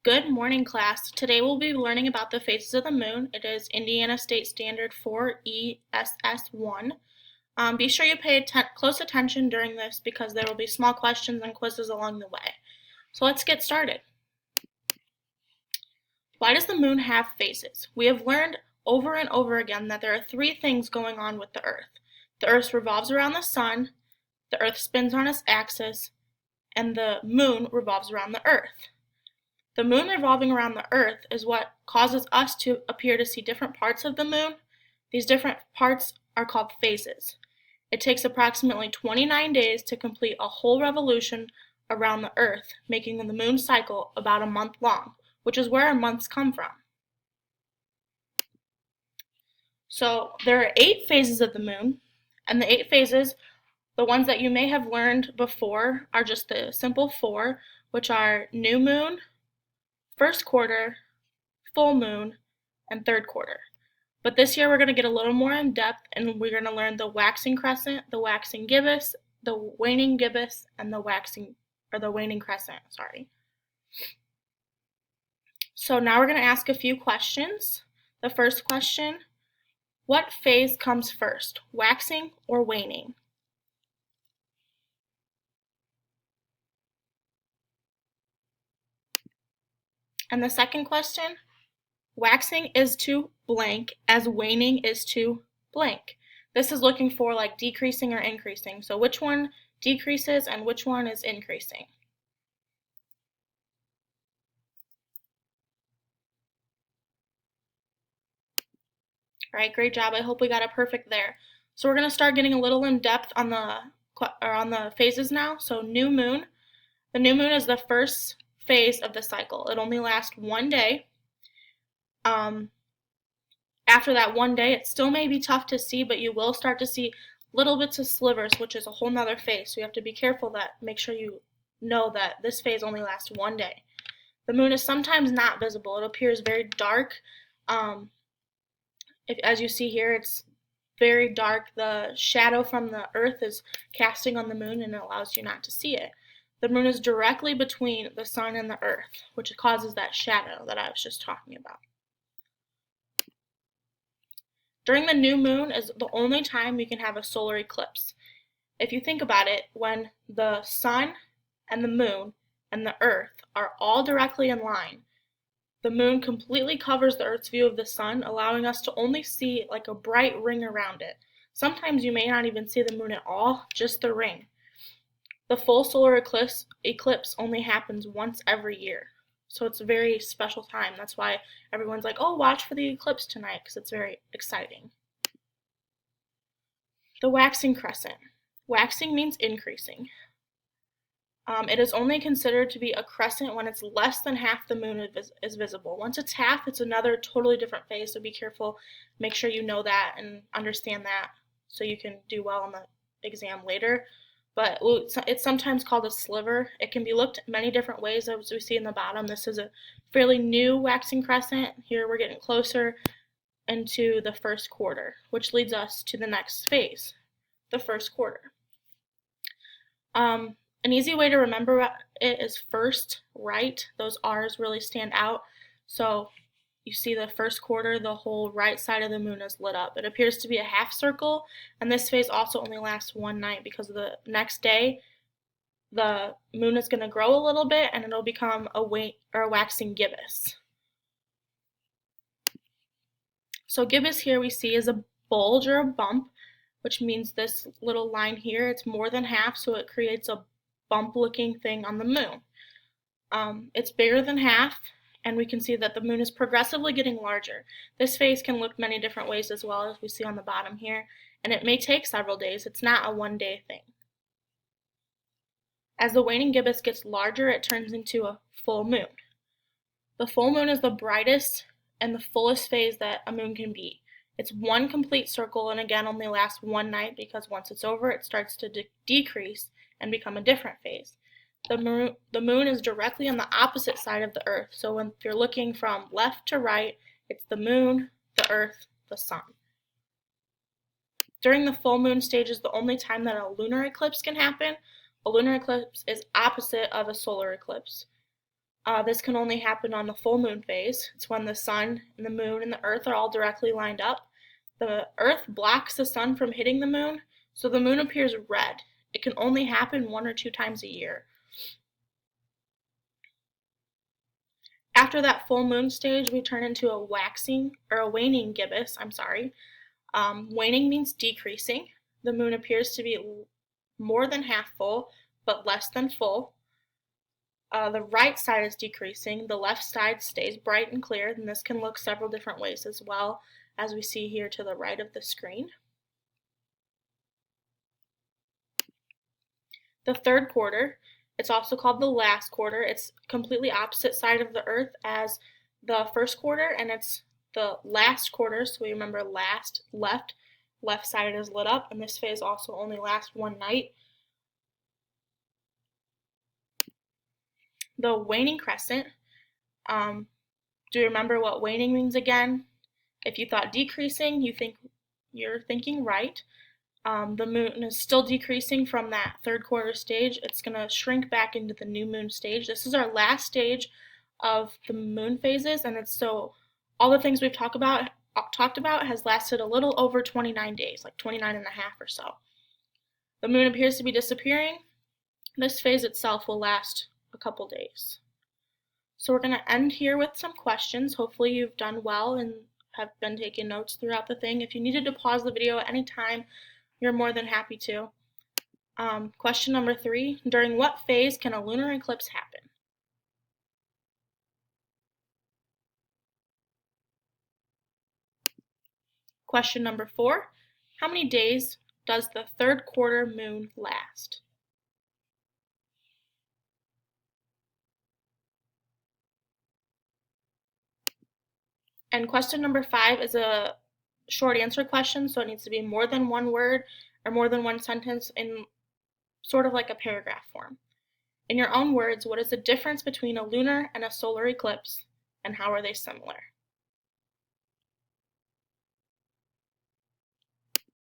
Good morning, class. Today we'll be learning about the phases of the moon. It is Indiana State Standard 4ESS1. Be sure you pay close attention during this because there will be small questions and quizzes along the way. So let's get started. Why does the moon have phases? We have learned over and over again that there are three things going on with the Earth. The Earth revolves around the sun, the Earth spins on its axis, and the moon revolves around the Earth. The moon revolving around the Earth is what causes us to appear to see different parts of the moon. These different parts are called phases. It takes approximately 29 days to complete a whole revolution around the Earth, making the moon cycle about a month long, which is where our months come from. So there are 8 phases of the moon, and the 8 phases, the ones that you may have learned before, are just the simple 4, which are new moon, first quarter, full moon, and third quarter. But this year we're going to get a little more in depth and we're going to learn the waxing crescent, the waxing gibbous, the waning gibbous, and the waning crescent, So now we're going to ask a few questions. The first question, what phase comes first, waxing or waning? And the second question, waxing is to blank as waning is to blank. This is looking for like decreasing or increasing. So which one decreases and which one is increasing? All right, great job. I hope we got it perfect there. So we're going to start getting a little in depth on the phases now. So new moon. The new moon is the first phase of the cycle. It only lasts one day. After that one day, it still may be tough to see, but you will start to see little bits of slivers, which is a whole nother phase. So you have to be careful make sure you know that this phase only lasts one day. The moon is sometimes not visible. It appears very dark. As you see here, it's very dark. The shadow from the Earth is casting on the moon and it allows you not to see it. The moon is directly between the sun and the Earth, which causes that shadow that I was just talking about. During the new moon is the only time we can have a solar eclipse. If you think about it, when the sun and the moon and the Earth are all directly in line, the moon completely covers the Earth's view of the sun, allowing us to only see like a bright ring around it. Sometimes you may not even see the moon at all, just the ring. The full solar eclipse only happens once every year. So it's a very special time. That's why everyone's like, oh, watch for the eclipse tonight, because it's very exciting. The waxing crescent. Waxing means increasing. It is only considered to be a crescent when it's less than half the moon is visible. Once it's half, it's another totally different phase, so be careful. Make sure you know that and understand that so you can do well on the exam later. But it's sometimes called a sliver. It can be looked at many different ways, as we see in the bottom. This is a fairly new waxing crescent. Here we're getting closer into the first quarter, which leads us to the next phase, the first quarter. An easy way to remember it is first right. Those R's really stand out. So you see the first quarter, the whole right side of the moon is lit up. It appears to be a half circle, and this phase also only lasts one night because the next day the moon is going to grow a little bit and it'll become a waxing gibbous. So gibbous here we see is a bulge or a bump, which means this little line here, it's more than half, so it creates a bump-looking thing on the moon. It's bigger than half, and we can see that the moon is progressively getting larger. This phase can look many different ways as well, as we see on the bottom here, and it may take several days. It's not a one-day thing. As the waning gibbous gets larger, it turns into a full moon. The full moon is the brightest and the fullest phase that a moon can be. It's one complete circle and again only lasts one night because once it's over it starts to decrease and become a different phase. The moon is directly on the opposite side of the Earth, so if you're looking from left to right, it's the moon, the Earth, the sun. During the full moon stage is the only time that a lunar eclipse can happen. A lunar eclipse is opposite of a solar eclipse. This can only happen on the full moon phase. It's when the sun and the moon and the earth are all directly lined up. The earth blocks the sun from hitting the moon, so the moon appears red. It can only happen 1 or 2 times a year. After that full moon stage, we turn into a waning gibbous, waning means decreasing. The moon appears to be more than half full, but less than full. The right side is decreasing, the left side stays bright and clear, and this can look several different ways as well, as we see here to the right of the screen. The third quarter, it's also called the last quarter. It's completely opposite side of the earth as the first quarter, and it's the last quarter, so we remember left side is lit up, and this phase also only lasts one night. The waning crescent, do you remember what waning means again? If you thought decreasing, you're thinking right. The moon is still decreasing from that third quarter stage. It's going to shrink back into the new moon stage. This is our last stage of the moon phases, and it's so all the things we've talked about has lasted a little over 29 days, like 29 and a half or so. The moon appears to be disappearing. This phase itself will last a couple days. So we're going to end here with some questions. Hopefully you've done well and have been taking notes throughout the thing. If you needed to pause the video at any time, you're more than happy to. Question number 3, during what phase can a lunar eclipse happen? Question number 4, how many days does the third quarter moon last? And question number 5 is a short answer question, so it needs to be more than one word or more than one sentence in sort of like a paragraph form. In your own words, what is the difference between a lunar and a solar eclipse, and how are they similar?